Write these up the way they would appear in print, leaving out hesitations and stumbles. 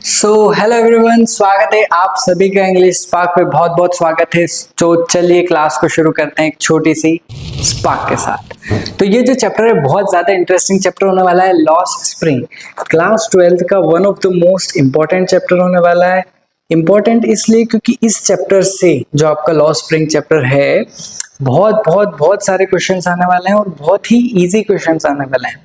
So hello everyone, स्वागत है आप सभी का इंग्लिश स्पार्क पे। बहुत बहुत स्वागत है। तो चलिए क्लास को शुरू करते हैं एक छोटी सी स्पार्क के साथ। तो ये जो चैप्टर है बहुत ज्यादा इंटरेस्टिंग चैप्टर होने वाला है, लॉस्ट स्प्रिंग। क्लास 12th का one of the most important chapter होने वाला है। इंपॉर्टेंट इसलिए क्योंकि इस चैप्टर से जो आपका लॉस्ट स्प्रिंग चैप्टर है बहुत सारे क्वेश्चंस आने वाले हैं और बहुत ही इजी क्वेश्चंस आने वाले हैं।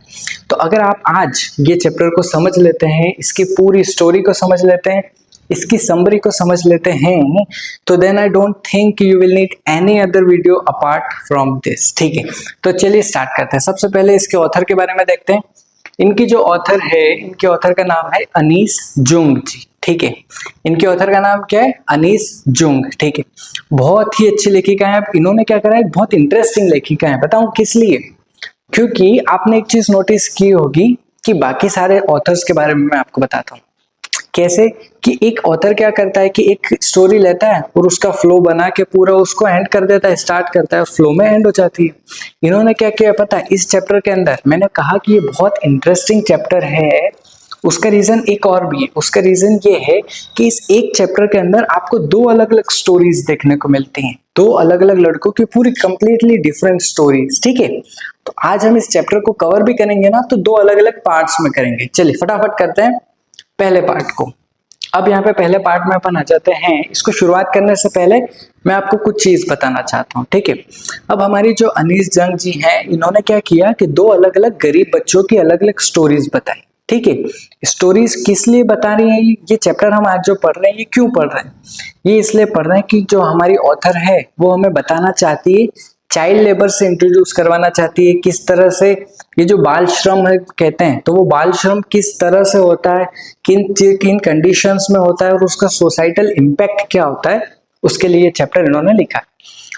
तो अगर आप आज ये चैप्टर को समझ लेते हैं, इसकी पूरी स्टोरी को समझ लेते हैं, इसकी समरी को समझ लेते हैं, तो then I don't think you will need any other video apart from this. ठीक है, तो चलिए स्टार्ट करते हैं। सबसे पहले इसके ऑथर के बारे में देखते हैं। इनकी जो ऑथर है, इनके ऑथर का नाम है अनीस जुंग जी। ठीक है, इनके ऑथर का नाम क्या है? अनीस जुंग। ठीक है, बहुत ही अच्छी लेखिका है। अब इन्होंने क्या करा है, बहुत इंटरेस्टिंग लेखिका है। बताऊं किस लिए? क्योंकि आपने एक चीज नोटिस की होगी कि बाकी सारे ऑथर्स के बारे में मैं आपको बताता हूँ। कैसे कि एक ऑथर क्या करता है कि एक स्टोरी लेता है और उसका फ्लो बना के पूरा उसको एंड कर देता है, स्टार्ट करता है और फ्लो में एंड हो जाती है। इन्होंने क्या किया पता है? इस चैप्टर के अंदर मैंने कहा कि ये बहुत इंटरेस्टिंग चैप्टर है, उसका रीजन एक और भी है। उसका रीजन ये है कि इस एक चैप्टर के अंदर आपको दो अलग अलग स्टोरीज देखने को मिलती हैं, दो अलग अलग लड़कों की पूरी कंप्लीटली डिफरेंट स्टोरीज। ठीक है, तो आज हम इस चैप्टर को कवर भी करेंगे ना, तो दो अलग अलग पार्ट्स में करेंगे। चलिए फटाफट करते हैं पहले पार्ट को। अब यहाँ पे पहले पार्ट में अपन आ जाते हैं। इसको शुरुआत करने से पहले मैं आपको कुछ चीज बताना चाहता हूँ। ठीक है, अब हमारी जो अनीस जंग जी हैं, इन्होंने क्या किया कि दो अलग अलग गरीब बच्चों की अलग अलग स्टोरीज बताई। ठीक है, स्टोरीज किस लिए बता रही हैं? ये चैप्टर हम आज जो पढ़ रहे हैं, ये क्यों पढ़ रहे हैं? ये इसलिए पढ़ रहे हैं कि जो हमारी ऑथर है वो हमें बताना चाहती है, चाइल्ड लेबर से इंट्रोड्यूस करवाना चाहती है किस तरह से ये जो बाल श्रम है कहते हैं, तो वो बाल श्रम किस तरह से होता है, किन किन कंडीशंस में होता है और उसका सोसाइटल इम्पैक्ट क्या होता है, उसके लिए चैप्टर इन्होंने लिखा।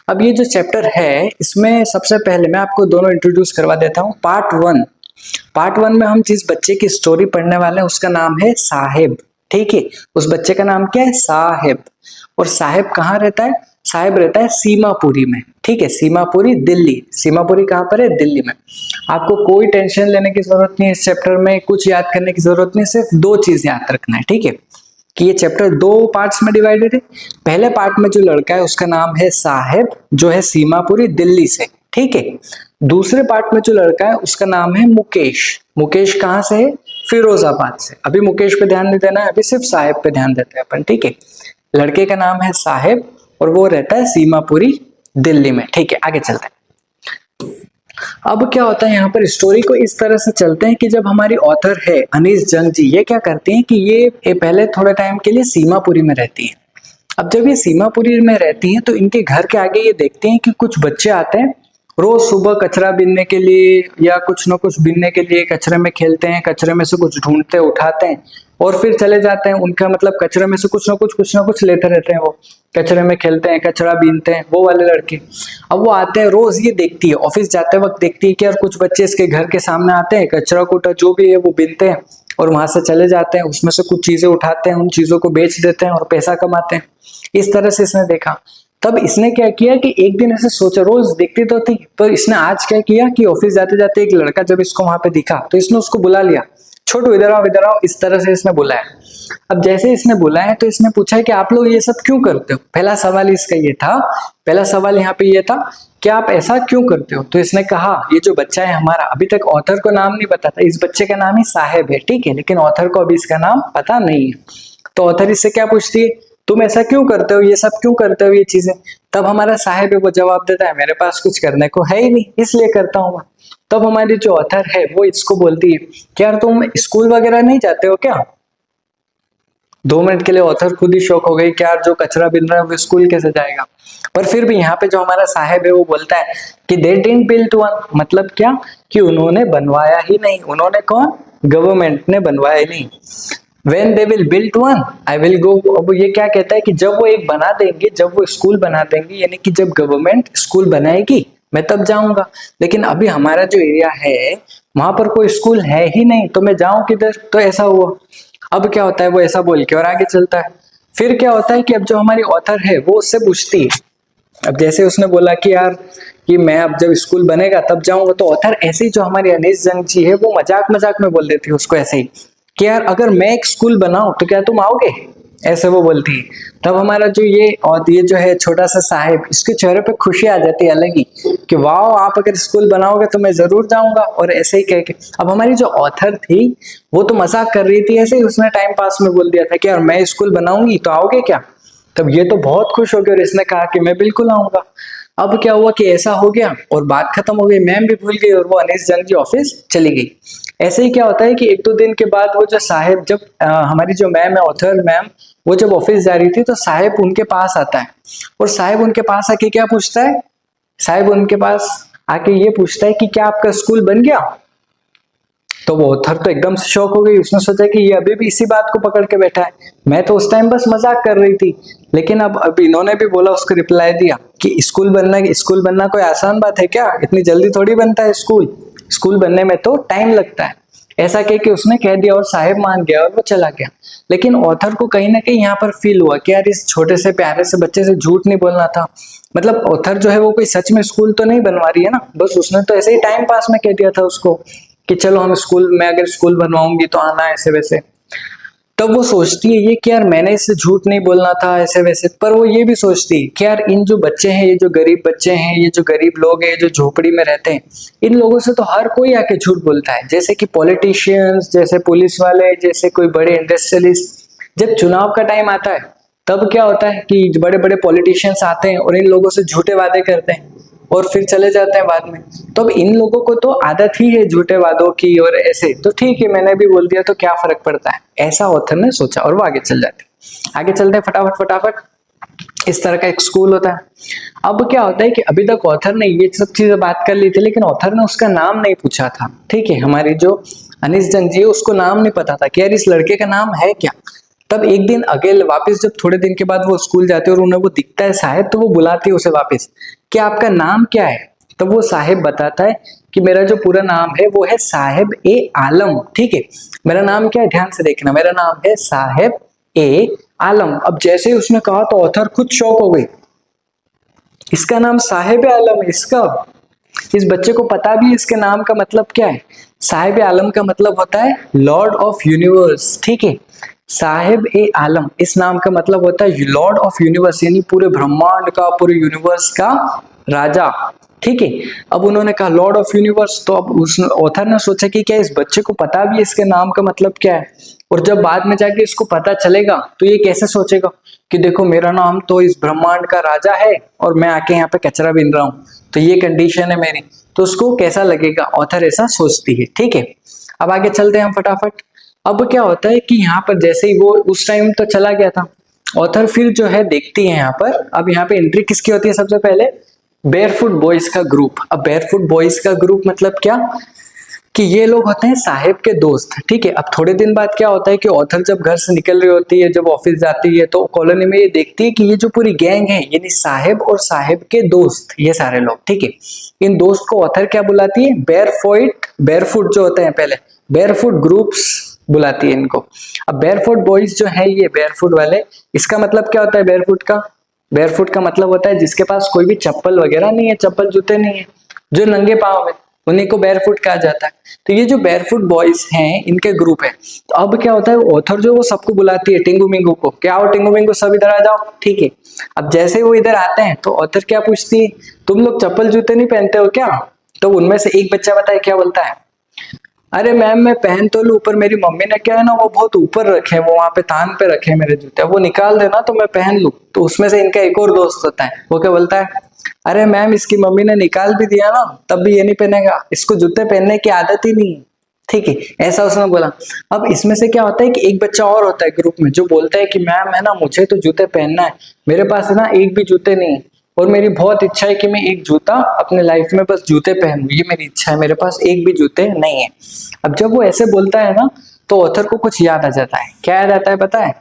अब ये जो चैप्टर है, इसमें सबसे पहले मैं आपको दोनों इंट्रोड्यूस करवा देता हूँ। पार्ट वन में हम जिस बच्चे की स्टोरी पढ़ने वाले हैं उसका नाम है साहेब। ठीक है, उस बच्चे का नाम क्या है? साहेब। और साहेब कहाँ रहता है? साहेब रहता है सीमापुरी में। ठीक है, सीमापुरी दिल्ली। सीमापुरी कहाँ पर है? दिल्ली में। आपको कोई टेंशन लेने की जरूरत नहीं है इस चैप्टर में, कुछ याद करने की जरूरत नहीं, सिर्फ दो चीज याद रखना है। ठीक है, कि ये चैप्टर दो पार्ट्स में डिवाइडेड है। पहले पार्ट में जो लड़का है उसका नाम है साहेब, जो है सीमापुरी दिल्ली से। ठीक है, दूसरे पार्ट में जो लड़का है उसका नाम है मुकेश। मुकेश कहाँ से है? फिरोजाबाद से। अभी मुकेश पे ध्यान नहीं देना है, अभी सिर्फ साहेब पे ध्यान देते हैं अपन। ठीक है, लड़के का नाम है साहेब और वो रहता है सीमापुरी दिल्ली में। ठीक है, आगे चलते हैं। अब क्या होता है यहाँ पर, स्टोरी को इस तरह से चलते हैं कि जब हमारी ऑथर है अनीस जंग जी, ये क्या करती हैं कि ये पहले थोड़े टाइम के लिए सीमापुरी में रहती है। अब जब ये सीमापुरी में रहती हैं तो इनके घर के आगे ये देखते हैं कि कुछ बच्चे आते हैं रोज सुबह कचरा बीनने के लिए या कुछ ना कुछ बीनने के लिए, कचरे में खेलते हैं, कचरे में से कुछ ढूंढते उठाते हैं और फिर चले जाते हैं। उनका मतलब कचरे में से कुछ ना कुछ लेते रहते हैं। वो कचरे में खेलते हैं, कचरा बीनते हैं, वो वाले लड़के। अब वो आते हैं, रोज ये देखती है, ऑफिस जाते वक्त देखती है कि यार कुछ बच्चे इसके घर के सामने आते हैं, कचरा कूटा जो भी है वो बीनते हैं और वहां से चले जाते हैं, उसमें से कुछ चीजें उठाते हैं, उन चीजों को बेच देते हैं और पैसा कमाते हैं। इस तरह से इसने देखा। तब इसने क्या किया कि एक दिन ऐसे सोचा, रोज देखती तो थी, तो इसने आज क्या किया कि ऑफिस जाते जाते एक लड़का जब इसको वहां पे दिखा तो इसने उसको बुला लिया। छोटू इधर आओ, इधर आओ, इस तरह से इसने बुलाया। अब जैसे इसने बुलाया तो इसने पूछा कि आप लोग ये सब क्यों करते हो? पहला सवाल इसका ये था, पहला सवाल यहाँ पे ये था कि आप ऐसा क्यों करते हो? तो इसने कहा ये जो बच्चा है हमारा, अभी तक ऑथर को नाम नहीं पता था, इस बच्चे का नाम ही साहेब है। ठीक है, लेकिन ऑथर को अभी इसका नाम पता नहीं है। तो ऑथर इससे क्या पूछती है, तुम ऐसा क्यों करते हो, ये सब क्यों करते हो ये चीजें? तब हमारा साहेब है वो जवाब देता है, मेरे पास कुछ करने को है ही नहीं इसलिए करता हूँ मैं। तब हमारी जो ऑथर है वो इसको बोलती है कि यार तुम स्कूल वगैरह नहीं जाते हो क्या? 2 मिनट के लिए ऑथर खुद ही शौक हो गई कि यार जो कचरा बिन रहा है वो स्कूल कैसे जाएगा। पर फिर भी यहाँ पे जो हमारा साहेब है वो बोलता है कि दे डिडंट बिल्ड वन, मतलब क्या कि उन्होंने बनवाया ही नहीं। उन्होंने कौन? गवर्नमेंट ने बनवाया ही नहीं। When they will build one, I will go। अब ये क्या कहता है कि जब वो एक बना देंगे, जब वो स्कूल बना देंगे, यानी कि जब गवर्नमेंट स्कूल बनाएगी मैं तब जाऊंगा। लेकिन अभी हमारा जो एरिया है वहां पर कोई स्कूल है ही नहीं, तो मैं जाऊं किधर? तो ऐसा हुआ। अब क्या होता है, वो ऐसा बोल के और आगे चलता है। फिर क्या होता है कि अब जो हमारी ऑथर है वो उससे पूछती है, अब जैसे उसने बोला कि यार कि मैं अब जब स्कूल बनेगा तब जाऊंगा, तो ऑथर ऐसे ही जो हमारी अनीस जंग जी है वो मजाक मजाक में बोल देती है उसको ऐसे ही कि यार अगर मैं एक स्कूल बनाऊं तो क्या तुम आओगे, ऐसे वो बोलती है। तब हमारा जो ये और ये जो है छोटा सा साहिब, इसके चेहरे पे खुशी आ जाती है अलग ही कि वाह आप अगर स्कूल बनाओगे तो मैं जरूर जाऊंगा, और ऐसे ही कह के। अब हमारी जो ऑथर थी वो तो मजाक कर रही थी, ऐसे ही उसने टाइम पास में बोल दिया था कि यार मैं स्कूल बनाऊंगी तो आओगे क्या। तब ये तो बहुत खुश हो गई और इसने कहा कि मैं बिल्कुल आऊंगा। अब क्या हुआ कि ऐसा हो गया और बात खत्म हो गई, मैम भी भूल गई और वो अनीस जंग जी ऑफिस चली गई। ऐसे ही क्या होता है कि एक दो दिन के बाद वो जो साहिब, जब हमारी जो मैम है ऑथर मैम, वो जब ऑफिस जा रही थी तो साहिब उनके पास आता है, और साहिब उनके पास आके क्या पूछता है, साहिब उनके पास आके ये पूछता है कि क्या आपका स्कूल बन गया। तो वो ऑथर तो एकदम से शॉक हो गई, उसने सोचा कि ये अभी भी इसी बात को पकड़ के बैठा है, मैं तो उस टाइम बस मजाक कर रही थी। लेकिन अब इन्होंने भी बोला, उसको रिप्लाई दिया कि स्कूल बनना कोई आसान बात है क्या, इतनी जल्दी थोड़ी बनता है स्कूल बनने में तो टाइम लगता है। ऐसा कह के उसने कह दिया और साहिब मान गया और वो चला गया। लेकिन ऑथर को कहीं ना कहीं यहाँ पर फील हुआ कि यार इस छोटे से प्यारे से बच्चे से झूठ नहीं बोलना था। मतलब ऑथर जो है वो कोई सच में स्कूल तो नहीं बनवा रही है ना, बस उसने तो ऐसे ही टाइम पास में कह दिया था उसको कि चलो हम स्कूल में अगर स्कूल बनवाऊंगी तो आना ऐसे वैसे। तब वो सोचती है ये कि यार मैंने इससे झूठ नहीं बोलना था ऐसे वैसे। पर वो ये भी सोचती है कि यार इन जो बच्चे हैं, ये जो गरीब बच्चे हैं, ये जो गरीब लोग हैं जो झोपड़ी में रहते हैं, इन लोगों से तो हर कोई आके झूठ बोलता है, जैसे कि पॉलिटिशियंस, जैसे पुलिस वाले, जैसे कोई बड़े इंडस्ट्रियलिस्ट। जब चुनाव का टाइम आता है तब क्या होता है कि बड़े बड़े पॉलिटिशियंस आते हैं और इन लोगों से झूठे वादे करते हैं और फिर चले जाते हैं बाद में। तो अब इन लोगों को तो आदत ही है झूठे वादों की, और ऐसे तो ठीक है मैंने भी बोल दिया तो क्या फर्क पड़ता है, ऐसा ऑथर ने सोचा और वो आगे चल जाते। आगे चलते हैं फटाफट। इस तरह का एक स्कूल होता है। अब क्या होता है कि अभी तक ऑथर ने ये सब चीजें बात कर ली थी, लेकिन ऑथर ने उसका नाम नहीं पूछा था। ठीक है, हमारी जो अनीस जंग जी है उसको नाम नहीं पता था कि यार इस लड़के का नाम है क्या। तब एक दिन अगेल वापस जब थोड़े दिन के बाद वो स्कूल जाते हैं और उन्हें वो दिखता है साहिब, तो वो बुलाती है उसे वापस कि आपका नाम क्या है। तब वो साहिब बताता है कि मेरा जो पूरा नाम है वो है साहिब ए आलम। ठीक है, मेरा नाम क्या है ध्यान से देखना, मेरा नाम है साहिब ए आलम। अब जैसे ही उसने कहा तो ऑथर खुद शॉक हो गई, इसका नाम साहिब ए आलम है, इसका इस बच्चे को पता भी इसके नाम का मतलब क्या है। साहिब ए आलम का मतलब होता है लॉर्ड ऑफ यूनिवर्स। ठीक है, साहिब ए आलम इस नाम का मतलब होता है लॉर्ड ऑफ यूनिवर्स, यानी पूरे ब्रह्मांड का, पूरे यूनिवर्स का राजा। ठीक है, अब उन्होंने कहा लॉर्ड ऑफ यूनिवर्स, तो अब उस ऑथर ने सोचा कि क्या इस बच्चे को पता भी इसके नाम का मतलब क्या है। और जब बाद में जाके इसको पता चलेगा तो ये कैसे सोचेगा कि देखो मेरा नाम तो इस ब्रह्मांड का राजा है और मैं आके यहाँ पे कचरा बीन रहा हूँ, तो ये कंडीशन है मेरी, तो उसको कैसा लगेगा, ऑथर ऐसा सोचती है। ठीक है, अब आगे चलते हैं हम फटाफट। अब क्या होता है कि यहाँ पर जैसे ही वो उस टाइम तो चला गया था, ऑथर फिर जो है देखती है यहाँ पर, अब यहाँ पे एंट्री किसकी होती है सबसे पहले, बेयरफुट बॉयज का ग्रुप। अब बेयरफुट बॉयज का ग्रुप मतलब क्या कि ये लोग होते हैं साहिब के दोस्त। ठीक है, अब थोड़े दिन बाद क्या होता है कि ऑथर जब घर से निकल रही होती है, जब ऑफिस जाती है, तो कॉलोनी में ये देखती है कि ये जो पूरी गैंग है यानी साहिब और साहिब के दोस्त, ये सारे लोग, ठीक है, इन दोस्त को ऑथर क्या बुलाती है, बेयरफुट जो होते हैं पहले बेयरफुट ग्रुप्स बुलाती है इनको। अब बेयरफुट बॉयज जो है ये बेयरफुट वाले, इसका मतलब क्या होता है बेयरफुट का मतलब होता है जिसके पास कोई भी चप्पल वगैरह नहीं है, चप्पल जूते नहीं है, जो नंगे पांव है, उन्हीं को बेयरफुट कहा जाता है। तो ये जो बेयरफुट बॉयज हैं इनके ग्रुप है। तो अब क्या होता है ऑथर जो वो सबको बुलाती है टिंगू मिंगू को, क्या आओ टिंगू मिंगू सब इधर आ जाओ। ठीक है, अब जैसे ही वो इधर आते हैं तो ऑथर क्या पूछती है, तुम लोग चप्पल जूते नहीं पहनते हो क्या। तो उनमें से एक बच्चा बताए क्या बोलता है, अरे मैम मैं पहन तो लूं पर मेरी मम्मी ने क्या है ना वो बहुत ऊपर रखे, वो वहां पे तान पे रखे मेरे जूते, वो निकाल देना तो मैं पहन लूं। तो उसमें से इनका एक और दोस्त होता है, वो क्या बोलता है, अरे मैम इसकी मम्मी ने निकाल भी दिया ना तब भी ये नहीं पहनेगा, इसको जूते पहनने की आदत ही नहीं है। ठीक है, ऐसा उसने बोला। अब इसमें से क्या होता है कि एक बच्चा और होता है ग्रुप में जो बोलता है कि मैम है ना मुझे तो जूते पहनना है, मेरे पास है ना एक भी जूते नहीं है और मेरी बहुत इच्छा है कि मैं एक जूता अपने लाइफ में बस जूते पहनूं, ये मेरी इच्छा है, मेरे पास एक भी जूते नहीं है। अब जब वो ऐसे बोलता है ना तो ऑथर को कुछ याद आ जाता है। क्या याद आता है पता है,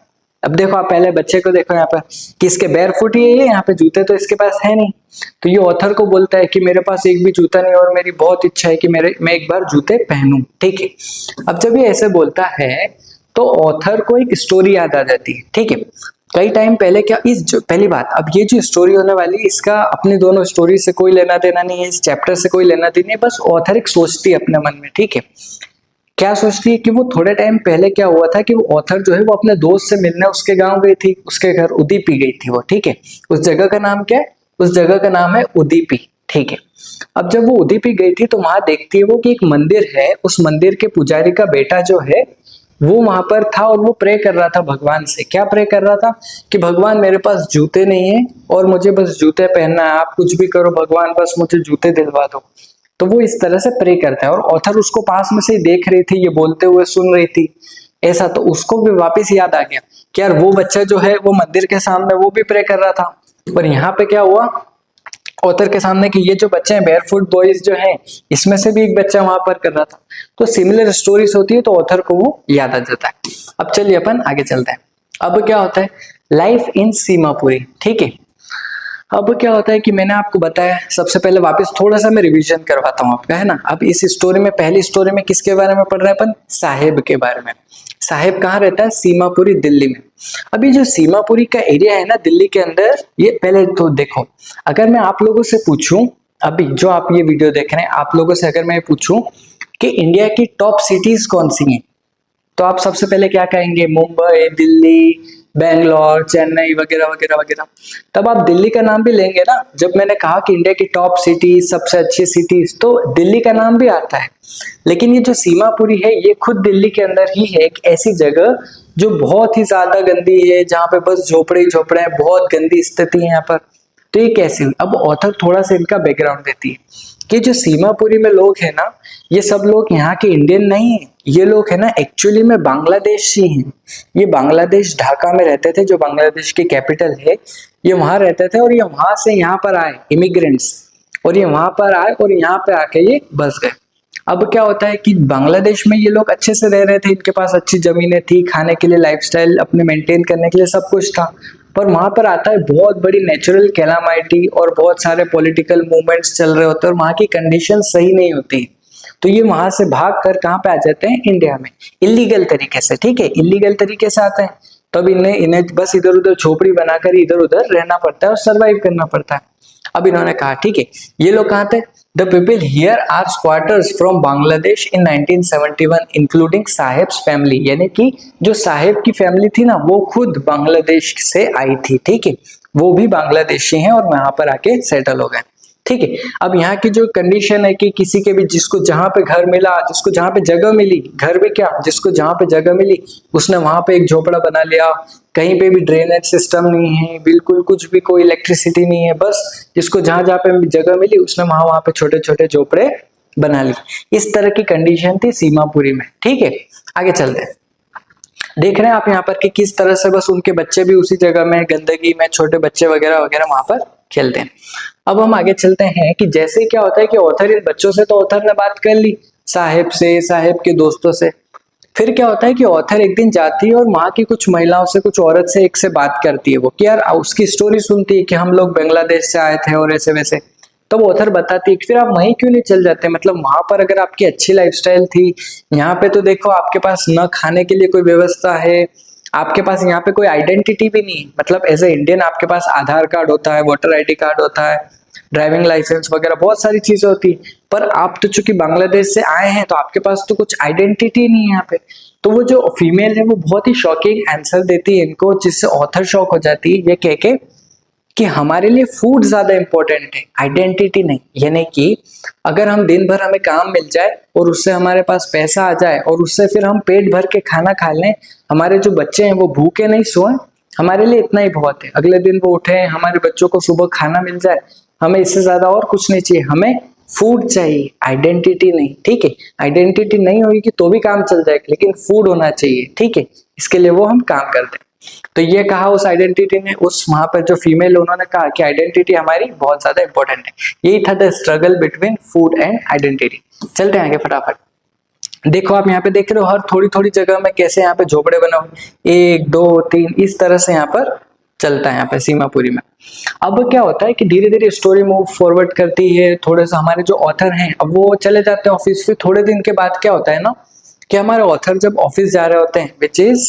अब देखो आप पहले बच्चे को देखो यहाँ पर कि इसके बेयरफुट ही है, यहाँ पे जूते तो इसके पास है नहीं। तो ये ऑथर को बोलता है कि मेरे पास एक भी जूता नहीं और मेरी बहुत इच्छा है कि मैं एक बार जूते पहनूं। ठीक है, अब जब ये ऐसे बोलता है तो ऑथर को एक स्टोरी याद आ जाती है। ठीक है, कई टाइम पहले क्या पहली बात, अब ये जो स्टोरी होने वाली है इसका अपने दोनों स्टोरी से कोई लेना देना नहीं है, इस चैप्टर से कोई लेना देना नहीं है, बस ऑथर एक सोचती है अपने मन में। ठीक है, क्या सोचती है कि वो थोड़े टाइम पहले क्या हुआ था कि वो ऑथर जो है वो अपने दोस्त से मिलने उसके गांव गई थी, उसके घर उदीपी गई थी वो, ठीक है। उस जगह का नाम क्या है? उस जगह का नाम है उदीपी, ठीक है। अब जब वो उदीपी गई थी तो वहां देखती है वो कि एक मंदिर है, उस मंदिर के पुजारी का बेटा जो है वो वहां पर था और वो प्रे कर रहा था भगवान से। क्या प्रे कर रहा था? कि भगवान मेरे पास जूते नहीं है और मुझे बस जूते पहनना है, आप कुछ भी करो भगवान, बस मुझे जूते दिलवा दो। तो वो इस तरह से प्रे करता है और ऑथर उसको पास में से ही देख रही थी, ये बोलते हुए सुन रही थी ऐसा। तो उसको भी वापस याद आ गया कि यार वो बच्चा जो है वो मंदिर के सामने वो भी प्रे कर रहा था। पर यहाँ पे क्या हुआ ऑथर के सामने कि ये जो बच्चे हैं बेयरफुट बॉयज जो हैं, इसमें से भी एक बच्चा वहां पर कर रहा था। तो सिमिलर स्टोरीज होती है तो ऑथर को वो याद आ जाता है। अब चलिए अपन आगे चलते हैं। अब क्या होता है? लाइफ इन सीमापुरी, ठीक है। अब क्या होता है कि मैंने आपको बताया, सबसे पहले वापस थोड़ा सा मैं रिवीजन करवाता हूँ आपका, है ना। अब इस स्टोरी में, पहली स्टोरी में किसके बारे में पढ़ रहे हैं अपन? साहेब के बारे में। साहेब कहाँ रहता है? सीमापुरी, दिल्ली में। अभी जो सीमापुरी का एरिया है ना दिल्ली के अंदर, ये पहले तो देखो, अगर मैं आप लोगों से पूछूं, अभी जो आप ये वीडियो देख रहे हैं, आप लोगों से अगर मैं पूछूं कि इंडिया की टॉप सिटीज कौन सी हैं, तो आप सबसे पहले क्या कहेंगे? मुंबई, दिल्ली, बेंगलोर, चेन्नई वगैरह वगैरह वगैरह। तब आप दिल्ली का नाम भी लेंगे ना। जब मैंने कहा कि इंडिया की टॉप सिटीज, सबसे अच्छी सिटीज, तो दिल्ली का नाम भी आता है। लेकिन ये जो सीमापुरी है ये खुद दिल्ली के अंदर ही है, एक ऐसी जगह जो बहुत ही ज्यादा गंदी है, जहाँ पे बस झोपड़े ही झोपड़े हैं, बहुत गंदी स्थिति है यहाँ पर। तो ये कैसे हुई? अब ऑथर थोड़ा सा इनका बैकग्राउंड देती है कि जो सीमापुरी में लोग हैं ना, ये सब लोग यहाँ के इंडियन नहीं है। ये लोग है ना एक्चुअली में बांग्लादेशी हैं। ये बांग्लादेश ढाका में रहते थे, जो बांग्लादेश की कैपिटल है। ये वहां रहते थे और ये वहां से यहाँ पर आए इमिग्रेंट्स, और ये वहां पर आए और यहाँ पे आके ये बस गए। अब क्या होता है कि बांग्लादेश में ये लोग अच्छे से रह रहे थे, इनके पास अच्छी जमीनें थी, खाने के लिए, लाइफस्टाइल अपने मेंटेन करने के लिए सब कुछ था। पर वहां पर आता है बहुत बड़ी नेचुरल कैलामिटी और बहुत सारे पॉलिटिकल मूवमेंट्स चल रहे होते हैं और वहां की कंडीशन सही नहीं होती। तो ये वहां से भाग कर कहाँ पे आ जाते हैं? इंडिया में, इलीगल तरीके से, ठीक है। इलीगल तरीके से आते हैं, तब इन्हें इन्हें बस इधर उधर झोपड़ी बनाकर इधर उधर रहना पड़ता है और सरवाइव करना पड़ता है। अब इन्होंने कहा ठीक है, ये लोग कहाँ थे? The people here are squatters from Bangladesh in 1971 including Saheb's family. यानी कि जो साहेब की फैमिली थी ना, वो खुद बांग्लादेश से आई थी, ठीक है। वो भी बांग्लादेशी हैं और वहां पर आके सेटल हो गए, ठीक है। अब यहाँ की जो कंडीशन है कि किसी के भी, जिसको जहां पे घर मिला, जिसको जहां पे जगह मिली, घर भी क्या, जिसको जहां पे जगह मिली उसने वहां पे एक झोपड़ा बना लिया। कहीं पे भी ड्रेनेज सिस्टम नहीं है, बिल्कुल कुछ भी, कोई इलेक्ट्रिसिटी नहीं है, बस जिसको जहां जहां पे जगह मिली उसने वहां वहां पे छोटे छोटे झोपड़े बना ली। इस तरह की कंडीशन थी सीमापुरी में, ठीक है। आगे चलते हैं। देख रहे हैं आप यहाँ पर कि किस तरह से बस उनके बच्चे भी उसी जगह में, गंदगी में, छोटे बच्चे वगैरह वगैरह वहां पर खेलते हैं। अब हम आगे चलते हैं कि जैसे क्या होता है कि ऑथर इन बच्चों से, तो ऑथर ने बात कर ली साहेब से, साहेब के दोस्तों से। फिर क्या होता है कि ऑथर एक दिन जाती है और वहां की कुछ महिलाओं से, कुछ औरत से एक से बात करती है वो, कि यार उसकी स्टोरी सुनती है कि हम लोग बांग्लादेश से आए थे और ऐसे वैसे। तो वो ऑथर बताती है कि फिर आप वहीं क्यों नहीं चल जाते? मतलब वहां पर अगर आपकी अच्छी लाइफस्टाइल थी, यहाँ पे तो देखो आपके पास न खाने के लिए कोई व्यवस्था है, आपके पास यहाँ पे कोई आइडेंटिटी भी नहीं। मतलब एज ए इंडियन आपके पास आधार कार्ड होता है, वोटर आईडी कार्ड होता है, ड्राइविंग लाइसेंस वगैरह बहुत सारी चीजें होती है। पर आप तो चूंकि बांग्लादेश से आए हैं तो आपके पास तो कुछ आइडेंटिटी नहीं है यहाँ पे। तो वो जो फीमेल है वो बहुत ही शॉकिंग आंसर देती है इनको, जिससे ऑथर शॉक हो जाती है ये कह के कि हमारे लिए फूड ज्यादा इंपॉर्टेंट है, आइडेंटिटी नहीं। यानी कि अगर हम दिन भर हमें काम मिल जाए और उससे हमारे पास पैसा आ जाए और उससे फिर हम पेट भर के खाना खा लें, हमारे जो बच्चे हैं वो भूखे नहीं सोए, हमारे लिए इतना ही बहुत है। अगले दिन वो उठे, हमारे बच्चों को सुबह खाना मिल जाए, हमें इससे ज्यादा और कुछ नहीं चाहिए। हमें फूड चाहिए, आइडेंटिटी नहीं, ठीक है। आइडेंटिटी नहीं होगी तो भी काम चल जाएगा, लेकिन फूड होना चाहिए, ठीक है। इसके लिए वो हम काम करते हैं। तो ये कहा उस आइडेंटिटी ने, उस वहां पर जो फीमेल उन्होंने कहा कि आइडेंटिटी हमारी बहुत ज्यादा इंपॉर्टेंट है। यही था the struggle between food and identity. चलते हैं आगे फटाफट। देखो आप यहाँ पे देख रहे हो हर थोड़ी थोड़ी जगह में कैसे यहाँ पे झोपड़े बने हुए, 1 2 3 इस तरह से यहाँ पर चलता है यहाँ पे सीमापुरी में। अब क्या होता है कि धीरे धीरे स्टोरी मूव फॉरवर्ड करती है। थोड़े से हमारे जो ऑथर हैं अब वो चले जाते हैं ऑफिस। फिर थोड़े दिन के बाद क्या होता है ना कि हमारे ऑथर जब ऑफिस जा रहे होते हैं, विच इज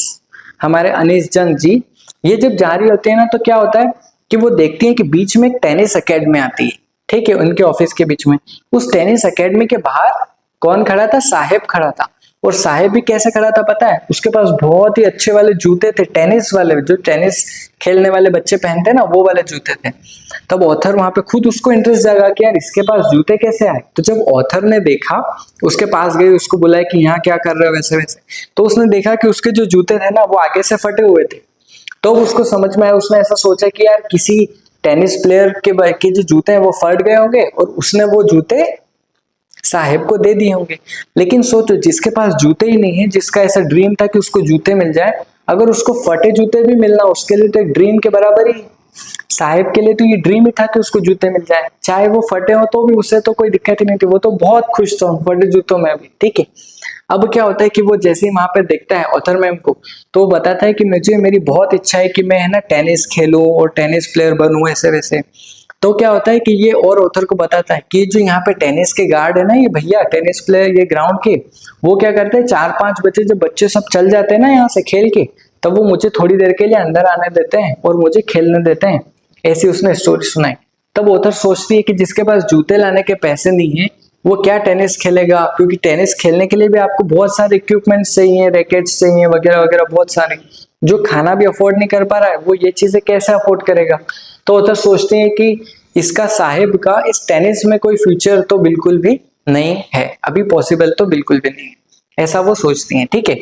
हमारे अनीस जंग जी, ये जब जा रही होती है ना, तो क्या होता है कि वो देखती है कि बीच में एक टेनिस अकेडमी आती है, ठीक है, उनके ऑफिस के बीच में। उस टेनिस अकेडमी के बाहर कौन खड़ा था? साहेब खड़ा था। और साहेब भी कैसे खड़ा था पता है, उसके पास बहुत ही अच्छे वाले जूते थे, टेनिस वाले, जो टेनिस खेलने वाले बच्चे पहनते हैं ना, वो वाले जूते थे। तब ऑथर वहां पे खुद उसको इंटरेस्ट जागा कि यार इसके पास जूते कैसे आए। तो जब ऑथर ने देखा, उसके पास गए, उसको बुलाया कि यहाँ क्या कर रहे हो वैसे वैसे, तो उसने देखा कि उसके जो जूते थे ना वो आगे से फटे हुए थे। तो उसको समझ में आया, उसने ऐसा सोचा कि यार किसी टेनिस प्लेयर के जो जूते हैं वो फट गए होंगे और उसने वो जूते साहेब को दे दिए होंगे। लेकिन सोचो, जिसके पास जूते ही नहीं है, जिसका ऐसा ड्रीम था कि उसको जूते मिल जाए, अगर उसको फटे जूते भी मिलना उसके लिए तो एक ड्रीम के बराबर ही। साहेब के लिए तो ये ड्रीम ही था कि उसको जूते मिल जाए, चाहे वो फटे हो तो भी उसे तो कोई दिक्कत ही नहीं थी, वो तो बहुत खुश था फटे जूतों में भी। ठीक है, अब क्या होता है कि वो जैसे ही वहां पे देखता है ऑथर मैम को, तो वो बताता है कि मुझे, मेरी बहुत इच्छा है कि मैं है ना टेनिस खेलूं और टेनिस प्लेयर बनूं ऐसे वैसे। तो क्या होता है कि ये और ऑथर को बताता है कि जो यहाँ पे टेनिस के गार्ड है ना, ये भैया टेनिस प्लेयर ये ग्राउंड के, वो क्या करते हैं 4-5 बजे जब बच्चे सब चल जाते हैं ना यहाँ से खेल के, तब वो मुझे थोड़ी देर के लिए अंदर आने देते हैं और मुझे खेलने देते हैं। ऐसी उसने स्टोरी सुनाई। तब ऑथर सोचती है कि जिसके पास जूते लाने के पैसे नहीं है वो क्या टेनिस खेलेगा, क्योंकि टेनिस खेलने के लिए भी आपको बहुत सारे इक्विपमेंट चाहिए, रैकेट्स चाहिए वगैरह वगैरह बहुत सारे। जो खाना भी अफोर्ड नहीं कर पा रहा है वो ये चीजें कैसे अफोर्ड करेगा। तो ऑथर सोचते हैं कि इसका साहेब का इस टेनिस में कोई फ्यूचर तो बिल्कुल भी नहीं है, अभी पॉसिबल तो बिल्कुल भी नहीं है, ऐसा वो सोचती हैं। ठीक है,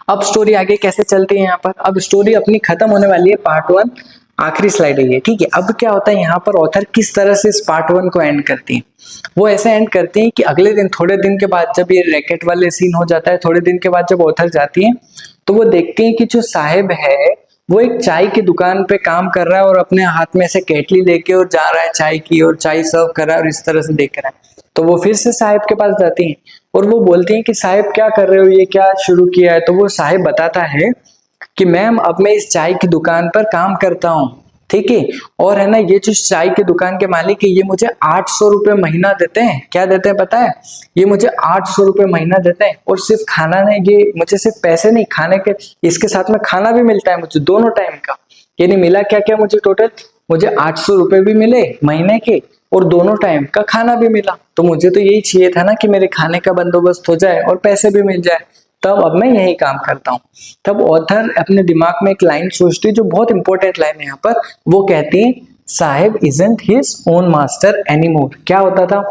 अब स्टोरी आगे कैसे चलती है यहाँ पर, अब स्टोरी अपनी खत्म होने वाली है, पार्ट 1 आखिरी स्लाइड है ये। ठीक है, अब क्या होता है यहाँ पर ऑथर किस तरह से इस पार्ट 1 को एंड करती है, वो ऐसे एंड करती है कि अगले दिन, थोड़े दिन के बाद जब ये रैकेट वाले सीन हो जाता है, थोड़े दिन के बाद जब ऑथर जाती है तो वो देखती है कि जो साहेब है वो एक चाय की दुकान पे काम कर रहा है और अपने हाथ में से केटली लेके और जा रहा है चाय की, और चाय सर्व कर रहा है और इस तरह से देख रहा है। तो वो फिर से साहिब के पास जाती हैं और वो बोलती हैं कि साहिब क्या कर रहे हो, ये क्या शुरू किया है। तो वो साहिब बताता है कि मैम अब मैं इस चाय की दुकान पर काम करता हूँ, ठीक है, और है ना ये जो चाय की दुकान के मालिक है ये मुझे 800 रुपये महीना देते हैं। क्या देते हैं पता है, ये मुझे 800 रुपये महीना देते हैं, और सिर्फ खाना नहीं, ये मुझे सिर्फ पैसे नहीं, खाने के इसके साथ में खाना भी मिलता है मुझे दोनों टाइम का। यानी मिला क्या क्या मुझे, टोटल मुझे 800 रुपये भी मिले महीने के और दोनों टाइम का खाना भी मिला। तो मुझे तो यही चाहिए था ना कि मेरे खाने का बंदोबस्त हो जाए और पैसे भी मिल जाए, तब अब मैं यही काम करता हूँ। तब ऑथर अपने दिमाग में एक लाइन सोचती है जो बहुत इंपॉर्टेंट लाइन है यहाँ पर, वो कहती है sahib isn't his own master anymore. क्या होता था,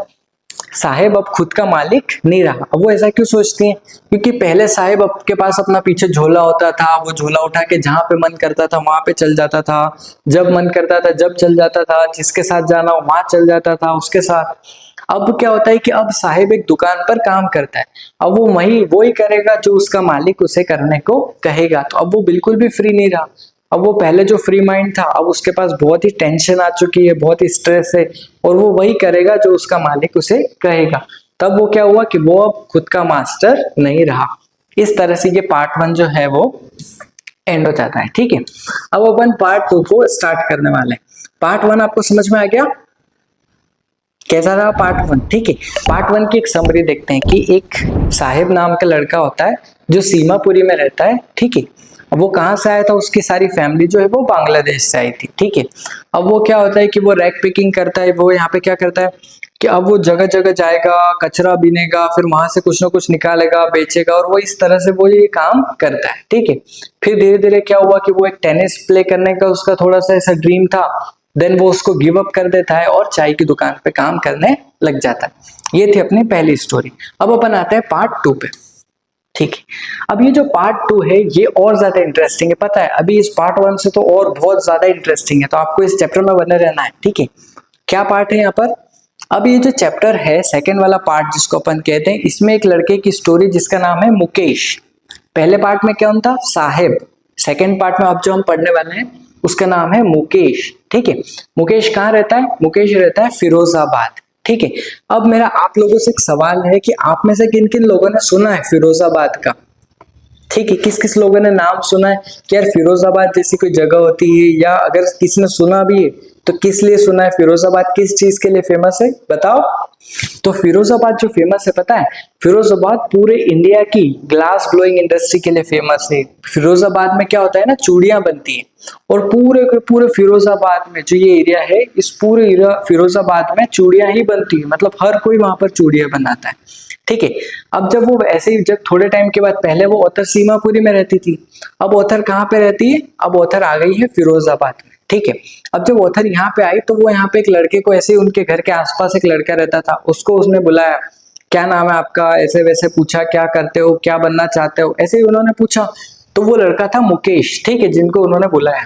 साहेब अब खुद का मालिक नहीं रहा। अब वो ऐसा क्यों सोचती हैं, क्योंकि पहले साहेब के पास अपना पीछे झोला होता था, वो झोला उठा के जहां पे मन करता था वहां पे चल जाता था, जब मन करता था जब चल जाता था, जिसके साथ जाना हो वहां चल जाता था उसके साथ। अब क्या होता है कि अब साहिब एक दुकान पर काम करता है, अब वो वही करेगा जो उसका मालिक उसे करने को कहेगा। तो अब वो बिल्कुल भी फ्री नहीं रहा। अब वो पहले जो फ्री माइंड था, अब उसके पास बहुत ही टेंशन आ चुकी है, बहुत ही स्ट्रेस है, और वो वही करेगा जो उसका मालिक उसे कहेगा। तब वो क्या हुआ कि वो अब खुद का मास्टर नहीं रहा। इस तरह से ये पार्ट 1 जो है वो एंड हो जाता है। ठीक है, अब अपन पार्ट 2 को स्टार्ट करने वाले हैं। पार्ट 1 आपको समझ में आ गया कैसा रहा पार्ट 1। ठीक है, पार्ट 1 की एक समरी देखते हैं कि एक साहिब नाम का लड़का होता है जो सीमापुरी में रहता है। ठीक है, अब वो कहाँ से आया था, उसकी सारी फैमिली जो है वो बांग्लादेश से आई थी। ठीक है, अब वो क्या होता है कि वो रैक पिकिंग करता है, वो यहाँ पे क्या करता है कि अब वो जगह जगह जाएगा, कचरा बीनेगा, फिर वहां से कुछ ना कुछ निकालेगा, बेचेगा, और वो इस तरह से वो ये काम करता है। ठीक है, फिर धीरे धीरे क्या हुआ कि वो एक टेनिस प्ले करने का उसका थोड़ा सा ऐसा ड्रीम था, देन वो उसको गिव अप कर देता है और चाय की दुकान पे काम करने लग जाता है। ये थी अपनी पहली स्टोरी। अब अपन आते हैं पार्ट 2 पे। ठीक है, अब ये जो पार्ट 2 है ये और ज्यादा इंटरेस्टिंग है, पता है अभी इस पार्ट 1 से तो और बहुत ज्यादा इंटरेस्टिंग है, तो आपको इस चैप्टर में बने रहना है। ठीक है, क्या पार्ट है यहाँ पर, अब ये जो चैप्टर है सेकेंड वाला पार्ट जिसको अपन कहते हैं, इसमें एक लड़के की स्टोरी जिसका नाम है मुकेश। पहले पार्ट में क्या था, साहेब। सेकेंड पार्ट में अब जो हम पढ़ने वाले हैं उसका नाम है मुकेश। ठीक है, मुकेश कहाँ रहता है, मुकेश रहता है फिरोजाबाद। ठीक है, अब मेरा आप लोगों से एक सवाल है कि आप में से किन किन लोगों ने सुना है फिरोजाबाद का। ठीक है, किस किस लोगों ने नाम सुना है कि यार फिरोजाबाद जैसी कोई जगह होती है, या अगर किसी ने सुना भी है तो किस लिए सुना है, फिरोजाबाद किस चीज के लिए फेमस है बताओ। तो फिरोजाबाद जो फेमस है पता है, फिरोजाबाद पूरे इंडिया की ग्लास ब्लोइंग इंडस्ट्री के लिए फेमस है। फिरोजाबाद में क्या होता है ना, चूड़ियां बनती है, और पूरे के पूरे फिरोजाबाद में जो ये एरिया है, इस पूरे एरिया फिरोजाबाद में चूड़ियां ही बनती है, मतलब हर कोई वहां पर चूड़ियां बनाता है। ठीक है। अब जब वो ऐसे ही जब थोड़े टाइम के बाद, पहले वो ऑथर सीमापुरी में रहती थी, अब ऑथर कहाँ पे रहती है, अब ऑथर आ गई है फिरोजाबाद में, ठीक है। अब जब ऑथर यहाँ पे आई तो वो यहाँ पे एक लड़के को, ऐसे ही उनके घर के आसपास एक लड़का रहता था, उसको उसने बुलाया, क्या नाम है आपका, ऐसे वैसे पूछा, क्या करते हो, क्या बनना चाहते हो, ऐसे ही उन्होंने पूछा। तो वो लड़का था मुकेश, ठीक है, जिनको उन्होंने बुलाया।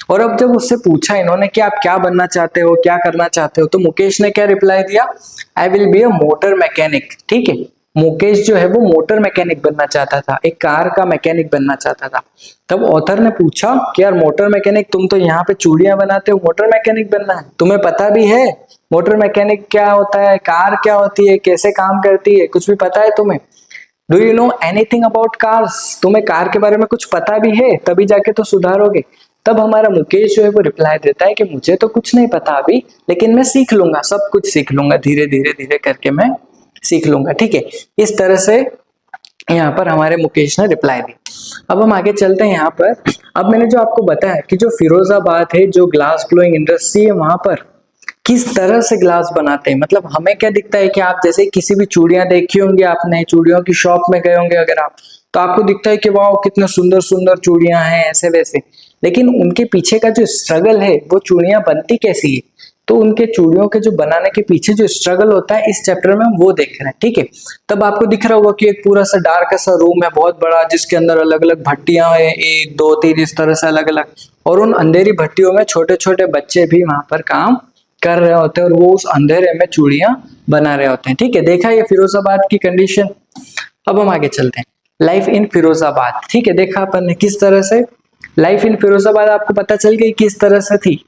और अब जब उससे पूछा इन्होंने कि आप क्या बनना चाहते हो, क्या करना चाहते हो, तो मुकेश ने क्या रिप्लाई दिया, I will be a motor mechanic, ठीक है। मुकेश जो है वो मोटर मैकेनिक बनना चाहता था, एक कार का मैकेनिक बनना चाहता था। तब ऑथर ने पूछा कि यार मोटर मैकेनिक, तुम तो यहाँ पे चूड़ियां बनाते हो, मोटर मैकेनिक बनना है, तुम्हें पता भी है मोटर मैकेनिक क्या होता है, कार क्या होती है, कैसे काम करती है, कुछ भी पता है तुम्हें? Do you know anything about cars, तुम्हें कार के बारे में कुछ पता भी है, तभी जाके तो सुधारोगे। तब हमारा मुकेश जो है वो रिप्लाई देता है कि मुझे तो कुछ नहीं पता अभी, लेकिन मैं सीख लूंगा, सब कुछ सीख लूंगा, धीरे धीरे धीरे करके मैं सीख लूंगा, ठीक है। इस तरह से यहाँ पर हमारे मुकेश ने रिप्लाई दी। अब हम आगे चलते हैं यहाँ पर। अब मैंने जो आपको बताया कि जो फिरोजाबाद है, जो ग्लास ब्लोइंग इंडस्ट्री है, वहां पर किस तरह से ग्लास बनाते हैं, मतलब हमें क्या दिखता है कि आप जैसे किसी भी चूड़ियां देखी होंगी, आपने चूड़ियों की शॉप में गए होंगे अगर आप, तो आपको दिखता है कि वाह कितने सुंदर सुंदर चूड़ियां हैं, ऐसे वैसे, लेकिन उनके पीछे का जो स्ट्रगल है, वो चूड़ियां बनती कैसी है, तो उनके चूड़ियों के जो बनाने के पीछे जो स्ट्रगल होता है, इस चैप्टर में हम वो देख रहे हैं, ठीक है। तब आपको दिख रहा होगा कि एक पूरा सा डार्क सा रूम है, बहुत बड़ा, जिसके अंदर अलग अलग भट्टियां हैं, 1 2 3 इस तरह से अलग अलग, और उन अंधेरी भट्टियों में छोटे छोटे बच्चे भी वहां पर काम कर रहे होते हैं, और वो उस अंधेरे में चूड़ियां बना रहे होते हैं, ठीक है। देखा ये फिरोजाबाद की कंडीशन। अब हम आगे चलते हैं, लाइफ इन फिरोजाबाद, ठीक है। देखा अपन ने किस तरह से लाइफ इन फिरोजाबाद, आपको पता चल गई किस तरह से थी।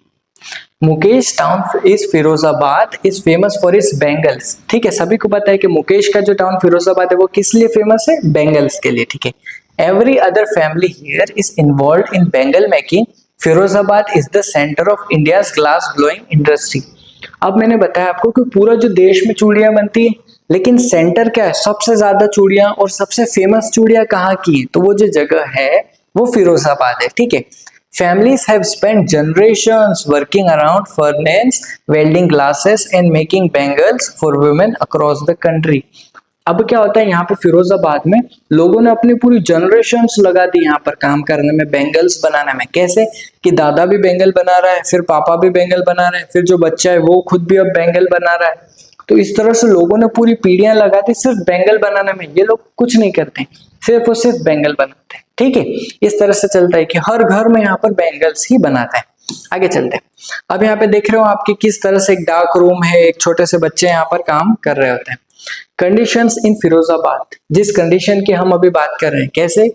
Mukesh town is Firozabad is famous for its bangles, ठीक है। सभी को पता है कि मुकेश का जो टाउन फिरोजाबाद है वो किस लिए फेमस है, बैंगल्स के लिए, ठीक है। Every other family here is involve in bangle making, Firozabad is the centre of India's glass blowing industry. अब मैंने बताया आपको कि पूरा जो देश में चूड़ियां बनती है, लेकिन सेंटर क्या है, सबसे ज्यादा चूड़ियां और सबसे फेमस चूड़ियां कहाँ की है, तो वो जो जगह है वो फिरोजाबाद है, ठीक है। Families have spent generations working around furnace, welding glasses and making bangles for women across the country. अब क्या होता है, यहाँ पे फिरोजाबाद में लोगों ने अपनी पूरी जनरेशंस लगा दी यहाँ पर काम करने में, बैंगल्स बनाने में। कैसे कि दादा भी बैंगल बना रहा है, फिर पापा भी बैंगल बना रहे हैं, फिर जो बच्चा है वो खुद भी अब बैंगल बना रहा है। तो इस तरह से लोगों ने पूरी पीढ़ियां लगा दी सिर्फ बैंगल बनाने में। ये लोग कुछ नहीं करते, सिर्फ और सिर्फ बैंगल बनाते हैं, ठीक है। इस तरह से चलता है कि हर घर में यहाँ पर बैंगल्स ही बनाते हैं। आगे चलते हैं। अब यहाँ पे देख रहे हो आपकी किस तरह से एक डार्क रूम है, एक छोटे से बच्चे यहाँ पर काम कर रहे होते हैं। कंडीशंस इन फिरोजाबाद, जिस कंडीशन की हम अभी बात कर रहे हैं, कैसे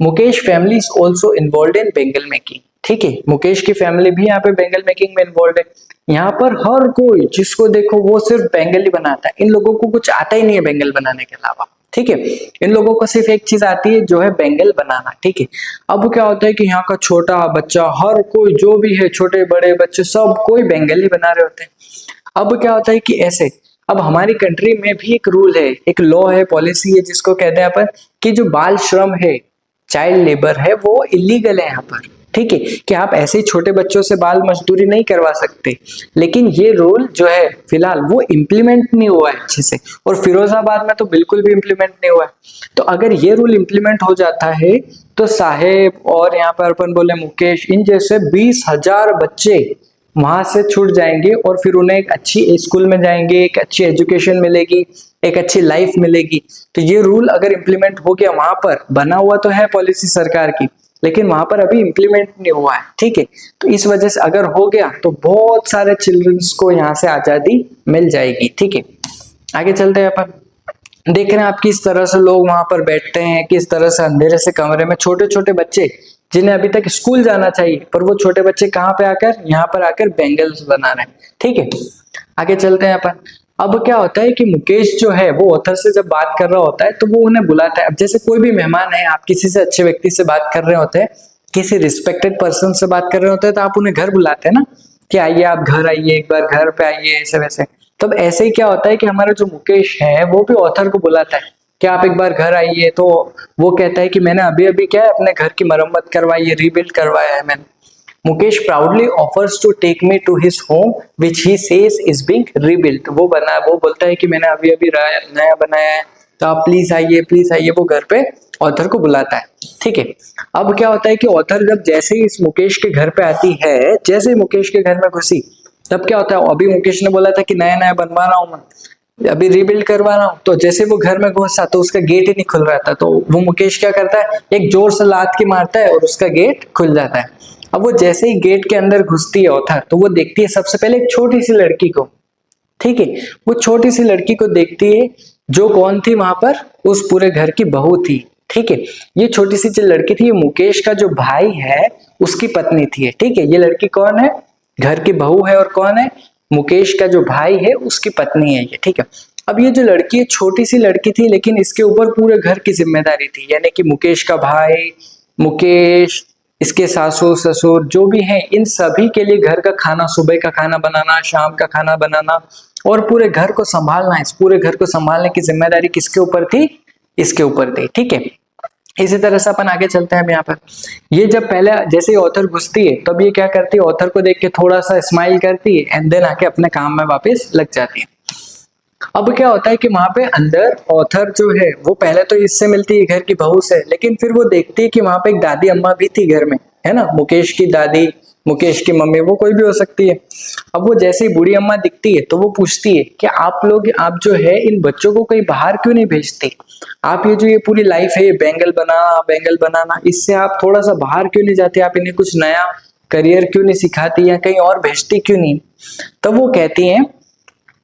Mukesh family is also involve in bangle making, ठीक है। मुकेश की फैमिली भी यहाँ पे बैंगल मेकिंग में इन्वॉल्व है। यहाँ पर हर कोई जिसको देखो वो सिर्फ बैंगल ही बनाता है, इन लोगों को कुछ आता ही नहीं है बैंगल बनाने के अलावा, ठीक है। इन लोगों को सिर्फ एक चीज आती है, जो है बैंगल बनाना, ठीक है। अब क्या होता है कि यहाँ का छोटा बच्चा, हर कोई जो भी है, छोटे बड़े बच्चे सब कोई बैंगल ही बना रहे होते हैं। अब क्या होता है कि ऐसे, अब हमारी कंट्री में भी एक रूल है, एक लॉ है, पॉलिसी है, जिसको कहते हैं अपन कि जो बाल श्रम है, चाइल्ड लेबर है, वो इलीगल है यहाँ पर, ठीक है। कि आप ऐसे ही छोटे बच्चों से बाल मजदूरी नहीं करवा सकते, लेकिन ये रूल जो है फिलहाल वो इम्प्लीमेंट नहीं हुआ है अच्छे से, और फिरोजाबाद में तो बिल्कुल भी इम्प्लीमेंट नहीं हुआ है। तो अगर ये रूल इम्प्लीमेंट हो जाता है तो साहेब और यहाँ पर अपन बोले मुकेश, इन जैसे 20,000 बच्चे वहां से छूट जाएंगे, और फिर उन्हें एक अच्छी स्कूल में जाएंगे, एक अच्छी एजुकेशन मिलेगी, एक अच्छी लाइफ मिलेगी। तो ये रूल अगर इम्प्लीमेंट हो गया, वहां पर बना हुआ तो है पॉलिसी सरकार की, लेकिन वहां पर अभी इम्प्लीमेंट नहीं हुआ है, ठीक है। तो इस वजह से अगर हो गया तो बहुत सारे चिल्ड्रंस को यहाँ से आजादी मिल जाएगी, ठीक है। आगे चलते हैं अपन। देख रहे हैं आप किस तरह से लोग वहां पर बैठते हैं, किस तरह से अंधेरे से कमरे में छोटे छोटे बच्चे जिन्हें अभी तक स्कूल जाना चाहिए, पर वो छोटे बच्चे कहाँ पे आकर, यहाँ पर आकर बैंगल्स बना रहे हैं, ठीक है। आगे चलते हैं अपन। अब क्या होता है कि मुकेश जो है वो ऑथर से जब बात कर रहा होता है तो वो उन्हें बुलाता है। अब जैसे कोई भी मेहमान है, आप किसी से अच्छे व्यक्ति से बात कर रहे होते हैं, किसी रिस्पेक्टेड पर्सन से बात कर रहे होते हैं, तो आप उन्हें घर बुलाते हैं ना, कि आइए आप घर आइए, एक बार घर पे आइए, ऐसे वैसे। तब ऐसे ही क्या होता है कि हमारा जो मुकेश है वो भी ऑथर को बुलाता है कि आप एक बार घर आइए। तो वो कहता है कि मैंने अभी अभी क्या है, अपने घर की मरम्मत करवाई है, रीबिल्ड करवाया है मैंने। Mukesh proudly offers to take me to his home which he says is being rebuilt. वो बोलता है कि मैंने अभी अभी नया बनाया है, तो आप प्लीज आइए, वो घर पे ऑथर को बुलाता है। ठीक है, अब क्या होता है कि ऑथर जब जैसे ही इस मुकेश के घर पे आती है, जैसे ही मुकेश के घर में घुसी, तब क्या होता है, अभी मुकेश ने बोला था कि नया नया बनवा रहा हूं मैं, अभी रिबिल्ड करवा रहा हूँ, तो जैसे वो घर में घुसा तो उसका गेट ही नहीं खुल रहा था, तो वो मुकेश क्या करता है, एक जोर से लात की मारता है और उसका गेट खुल जाता है। अब वो जैसे ही गेट के अंदर घुसती है ऑथर, तो वो देखती है सबसे पहले एक छोटी सी लड़की को। ठीक है, वो छोटी सी लड़की को देखती है, जो कौन थी वहां पर, उस पूरे घर की बहू थी। ठीक है, ये छोटी सी जो लड़की थी, ये मुकेश का जो भाई है उसकी पत्नी थी। ठीक है, ये लड़की कौन है, घर की बहू है, और कौन है, मुकेश का जो भाई है उसकी पत्नी है ये। ठीक है, अब ये जो लड़की है, छोटी सी लड़की थी, लेकिन इसके ऊपर पूरे घर की जिम्मेदारी थी, यानी कि मुकेश का भाई, मुकेश, इसके सासू ससुर जो भी हैं, इन सभी के लिए घर का खाना, सुबह का खाना बनाना, शाम का खाना बनाना, और पूरे घर को संभालना, इस पूरे घर को संभालने की जिम्मेदारी किसके ऊपर थी, इसके ऊपर थी। ठीक है, इसी तरह से अपन आगे चलते हैं। यहाँ पर ये जब पहले जैसे ही ऑथर घुसती है, तब ये क्या करती है, ऑथर को देख के थोड़ा सा स्माइल करती है, एंड देन आके अपने काम में वापस लग जाती है। अब क्या होता है कि वहां पे अंदर ऑथर जो है, वो पहले तो इससे मिलती है, घर की बहू से, लेकिन फिर वो देखती है कि वहां पे एक दादी अम्मा भी थी घर में, है ना, मुकेश की दादी, मुकेश की मम्मी, वो कोई भी हो सकती है। अब वो जैसे ही बूढ़ी अम्मा दिखती है, तो वो पूछती है कि आप लोग, आप जो है इन बच्चों को कहीं बाहर क्यों नहीं भेजते, आप ये जो ये पूरी लाइफ है, बेंगल बनाना, इससे आप थोड़ा सा बाहर क्यों नहीं जाते, आप इन्हें कुछ नया करियर क्यों नहीं सिखाती, या कहीं और भेजती क्यों नहीं। तब वो कहती है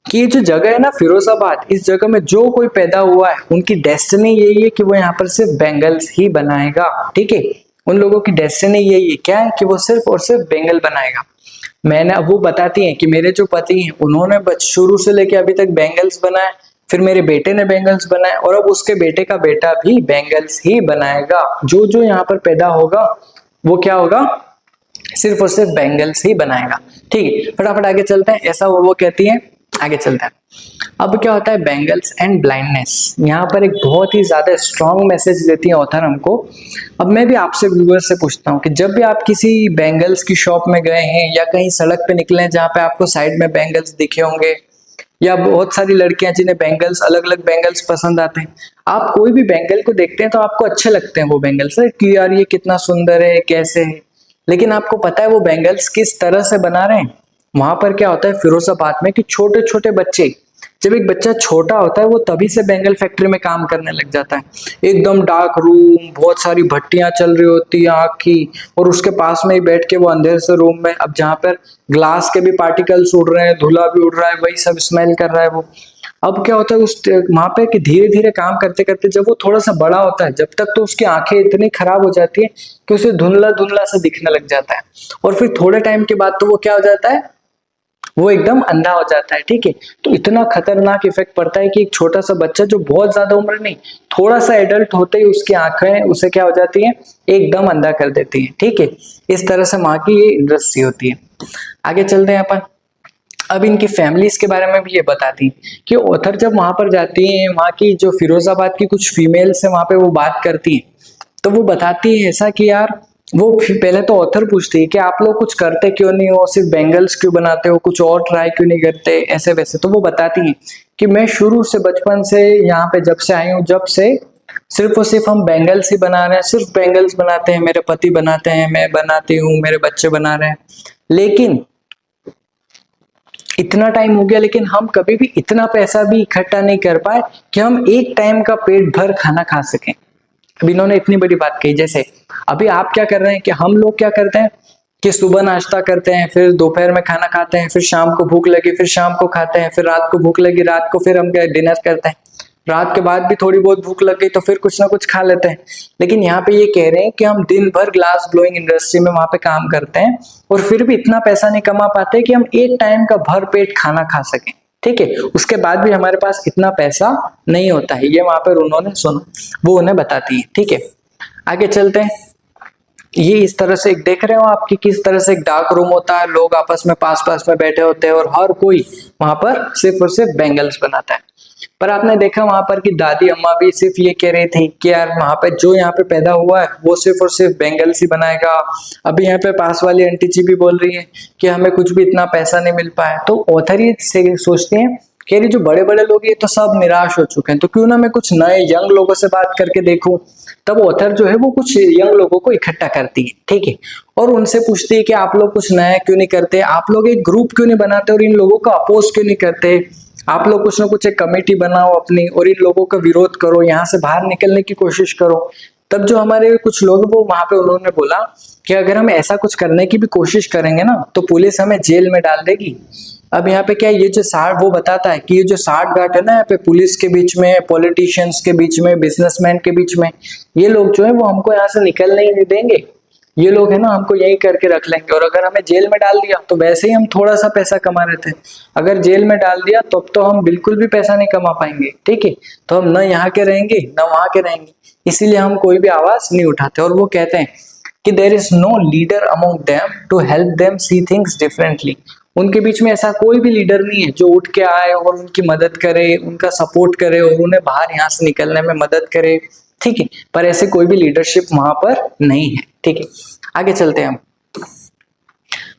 कि ये जो जगह है ना फिरोजाबाद, इस जगह में जो कोई पैदा हुआ है, उनकी डेस्टिनी यही है कि वो यहाँ पर सिर्फ बेंगल्स ही बनाएगा। ठीक है, उन लोगों की डेस्टिनी यही है, क्या है, कि वो सिर्फ और सिर्फ बेंगल बनाएगा। मैंने, वो बताती हैं कि मेरे जो पति हैं, उन्होंने शुरू से लेके अभी तक बेंगल्स बनाए, फिर मेरे बेटे ने बेंगल्स बनाए, और अब उसके बेटे का बेटा भी बेंगल्स ही बनाएगा। जो जो यहाँ पर पैदा होगा वो क्या होगा, सिर्फ और सिर्फ बेंगल्स ही बनाएगा। ठीक है, फटाफट आगे चलते हैं। ऐसा वो कहती है, आगे चलते हैं। अब क्या होता है, बेंगल्स एंड ब्लाइंडनेस, यहाँ पर एक बहुत ही ज्यादा स्ट्रॉन्ग मैसेज देती है ऑथर हमको। अब मैं भी आपसे व्यूअर से पूछता हूँ कि जब भी आप किसी बेंगल्स की शॉप में गए हैं, या कहीं सड़क पे निकले हैं जहाँ पे आपको साइड में बेंगल्स दिखे होंगे, या बहुत सारी लड़कियां जिन्हें बेंगल्स, अलग अलग बेंगल्स पसंद आते हैं, आप कोई भी बेंगल को देखते हैं तो आपको अच्छे लगते हैं वो बेंगल्स, कि यार ये कितना सुंदर है, कैसे है। लेकिन आपको पता है वो बेंगल्स किस तरह से बना रहे हैं। वहां पर क्या होता है फिरोजाबाद में, कि छोटे छोटे बच्चे, जब एक बच्चा छोटा होता है वो तभी से बेंगल फैक्ट्री में काम करने लग जाता है। एकदम डार्क रूम, बहुत सारी भट्टियां चल रही होती है आग की, और उसके पास में ही बैठ के वो अंधेरे से रूम में, अब जहाँ पर ग्लास के भी पार्टिकल्स उड़ रहे हैं, धुला भी उड़ रहा है, वही सब स्मेल कर रहा है वो। अब क्या होता है उस वहां पे कि धीरे धीरे काम करते करते जब वो थोड़ा सा बड़ा होता है, जब तक तो उसकी आंखें इतनी खराब हो जाती है कि उसे धुंधला धुंधला सा दिखने लग जाता है, और फिर थोड़े टाइम के बाद तो वो क्या हो जाता है, वो एकदम अंधा हो जाता है। ठीक है, तो इतना खतरनाक इफेक्ट पड़ता है कि एक छोटा सा बच्चा जो बहुत ज्यादा उम्र नहीं, थोड़ा सा एडल्ट होते ही उसकी आंखें उसे क्या हो जाती हैं, एकदम अंधा कर देती हैं। ठीक है, इस तरह से माँ की ये इंडस्ट्री होती है। आगे चलते हैं अपन। अब इनकी फैमिलीज के बारे में भी ये बताती हैं कि ऑथर जब वहां पर जाती है, वहां की जो फिरोजाबाद की कुछ फीमेल्स है वहां पे वो बात करती है, तो वो बताती है ऐसा कि यार, वो पहले तो ऑथर पूछती है कि आप लोग कुछ करते क्यों नहीं हो, सिर्फ बेंगल्स क्यों बनाते हो, कुछ और ट्राई क्यों नहीं करते, ऐसे वैसे। तो वो बताती है कि मैं शुरू से, बचपन से यहाँ पे जब से आई हूँ, जब से सिर्फ और सिर्फ हम बेंगल्स ही बना रहे हैं, सिर्फ बेंगल्स बनाते हैं, मेरे पति बनाते हैं, मैं बनाती हूँ, मेरे बच्चे बना रहे हैं। लेकिन इतना टाइम हो गया, लेकिन हम कभी भी इतना पैसा भी इकट्ठा नहीं कर पाए कि हम एक टाइम का पेट भर खाना खा सकें। अब इन्होंने इतनी बड़ी बात कही। जैसे अभी आप क्या कर रहे हैं कि हम लोग क्या करते हैं कि सुबह नाश्ता करते हैं, फिर दोपहर में खाना खाते हैं, फिर शाम को भूख लगी फिर शाम को खाते हैं, फिर रात को भूख लगी रात को फिर हम डिनर करते हैं, रात के बाद भी थोड़ी बहुत भूख लग गई तो फिर कुछ ना कुछ खा लेते हैं। लेकिन यहाँ पे ये कह रहे हैं कि हम दिन भर ग्लास ब्लोइंग इंडस्ट्री में वहां पे काम करते हैं, और फिर भी इतना पैसा नहीं कमा पाते कि हम एक टाइम का भर पेट खाना खा सकें। ठीक है, उसके बाद भी हमारे पास इतना पैसा नहीं होता है। ये वहां पर उन्होंने सुना, वो उन्हें बताती है। ठीक है, आगे चलते हैं। ये इस तरह से एक देख रहे हो आपकी किस तरह से एक डार्क रूम होता है, लोग आपस में पास पास में बैठे होते हैं, और हर कोई वहां पर सिर्फ और सिर्फ बेंगल्स बनाता है। पर आपने देखा वहां पर कि दादी अम्मा भी सिर्फ ये कह रही थी कि यार वहां पे जो यहाँ पे पैदा हुआ है वो सिर्फ और सिर्फ बेंगल्स ही बनाएगा। अभी यहाँ पे पास वाली आंटी जी भी बोल रही है कि हमें कुछ भी इतना पैसा नहीं मिल पाया। तो ऑथर ये सोचते हैं कह रही जो बड़े बड़े लोग ये तो सब निराश हो चुके हैं, तो क्यों ना मैं कुछ नए यंग लोगों से बात करके देखूं। तब ऑथर जो है वो कुछ यंग लोगों को इकट्ठा करती है, ठीक है, और उनसे पूछती है कि आप लोग कुछ नया क्यों नहीं करते, आप लोग एक ग्रुप क्यों नहीं बनाते और इन लोगों को अपोज क्यों नहीं करते, आप लोग कुछ ना कुछ एक कमेटी बनाओ अपनी और इन लोगों का विरोध करो, यहाँ से बाहर निकलने की कोशिश करो। तब जो हमारे कुछ लोग वो वहां पे उन्होंने बोला कि अगर हम ऐसा कुछ करने की भी कोशिश करेंगे ना तो पुलिस हमें जेल में डाल देगी। अब यहाँ पे क्या ये जो साठ वो बताता है कि ये जो 60 गांठ है ना यहाँ पे पुलिस के बीच में, पॉलिटिशियंस के बीच में, बिजनेसमैन के बीच में, ये लोग जो है वो हमको यहाँ से निकलने ही नहीं देंगे। ये लोग है ना हमको यही करके रख लेंगे और अगर हमें जेल में डाल दिया तो वैसे ही हम थोड़ा सा पैसा कमा रहे थे, अगर जेल में डाल दिया तब तो हम बिल्कुल भी पैसा नहीं कमा पाएंगे, ठीक है। तो हम न यहाँ के रहेंगे न वहां के रहेंगे, इसीलिए हम कोई भी आवाज नहीं उठाते। और वो कहते हैं कि there is no leader among them to help them see things differently. उनके बीच में ऐसा कोई भी लीडर नहीं है जो उठ के आए और उनकी मदद करे, उनका सपोर्ट करे और उन्हें बाहर यहाँ से निकलने में मदद करे, ठीक है। पर ऐसे कोई भी लीडरशिप वहां पर नहीं है, ठीक है। आगे चलते हैं हम।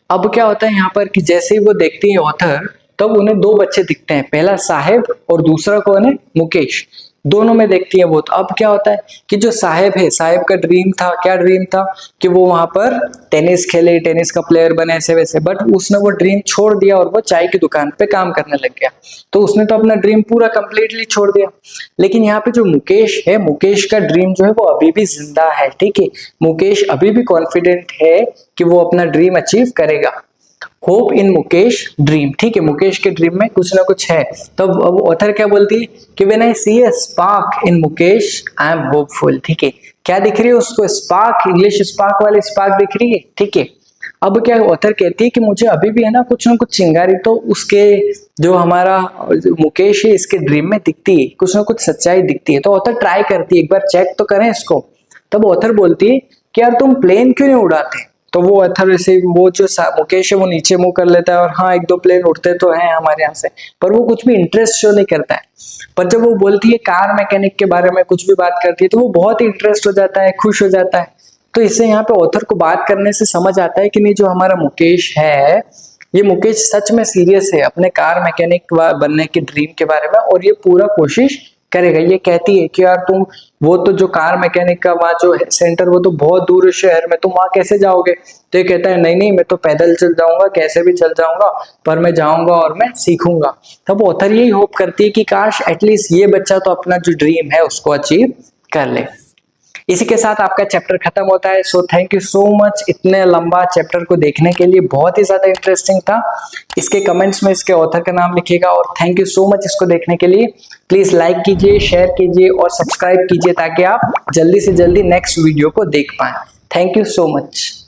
अब क्या होता है यहाँ पर कि जैसे ही वो देखती है ऑथर, तब उन्हें दो बच्चे दिखते हैं, पहला साहेब और दूसरा कौन है, मुकेश। दोनों में देखती है वो। तो अब क्या होता है कि जो साहेब है, साहेब का ड्रीम था, क्या ड्रीम था कि वो वहां पर टेनिस खेले, टेनिस का प्लेयर बने, ऐसे वैसे, बट उसने वो ड्रीम छोड़ दिया और वो चाय की दुकान पे काम करने लग गया। तो उसने तो अपना ड्रीम पूरा कंप्लीटली छोड़ दिया। लेकिन यहाँ पे जो मुकेश है, मुकेश का ड्रीम जो है वो अभी भी जिंदा है, ठीक है। मुकेश अभी भी कॉन्फिडेंट है कि वो अपना ड्रीम अचीव करेगा। होप इन मुकेश ड्रीम, ठीक है, मुकेश के ड्रीम में कुछ ना कुछ है। तो अब ऑथर क्या बोलती है कि when I see a spark in Mukesh I am hopeful, ठीक है। क्या दिख रही है उसको, स्पार्क, इंग्लिश स्पार्क वाली स्पार्क दिख रही है, ठीक है। अब क्या ऑथर कहती है कि मुझे अभी भी है ना कुछ चिंगारी तो उसके जो हमारा मुकेश है इसके ड्रीम में दिखती है, कुछ ना कुछ सच्चाई दिखती है। तो ऑथर ट्राई करती है एक बार चेक तो करें इसको। तब ऑथर बोलती है कि यार तुम प्लेन क्यों नहीं उड़ाते। तो वो ऑथर से वो जो मुकेश है वो नीचे मुंह कर लेता है और हाँ एक दो प्लेन उड़ते तो हैं हमारे यहाँ से, पर वो कुछ भी इंटरेस्ट शो नहीं करता है। पर जब वो बोलती है कार मैकेनिक के बारे में कुछ भी बात करती है तो वो बहुत ही इंटरेस्ट हो जाता है, खुश हो जाता है। तो इससे यहाँ पे ऑथर को बात करने से समझ आता है कि नहीं जो हमारा मुकेश है, ये मुकेश सच में सीरियस है अपने कार मैकेनिक बनने के ड्रीम के बारे में और ये पूरा कोशिश करेगा। ये कहती है कि यार तुम वो तो जो कार मैकेनिक का वहाँ जो सेंटर वो तो बहुत दूर है शहर में, तुम वहां कैसे जाओगे। तो ये कहता है नहीं नहीं मैं तो पैदल चल जाऊंगा, कैसे भी चल जाऊंगा, पर मैं जाऊंगा और मैं सीखूंगा। तब ऑथर यही होप करती है कि काश एटलीस्ट ये बच्चा तो अपना जो ड्रीम है उसको अचीव कर ले। इसी के साथ आपका चैप्टर खत्म होता है। So thank you so much इतने लंबा चैप्टर को देखने के लिए, बहुत ही ज्यादा इंटरेस्टिंग था। इसके कमेंट्स में इसके ऑथर का नाम लिखिएगा और थैंक यू सो मच इसको देखने के लिए। प्लीज लाइक कीजिए, शेयर कीजिए और सब्सक्राइब कीजिए ताकि आप जल्दी से जल्दी नेक्स्ट वीडियो को देख पाएं। Thank you so much.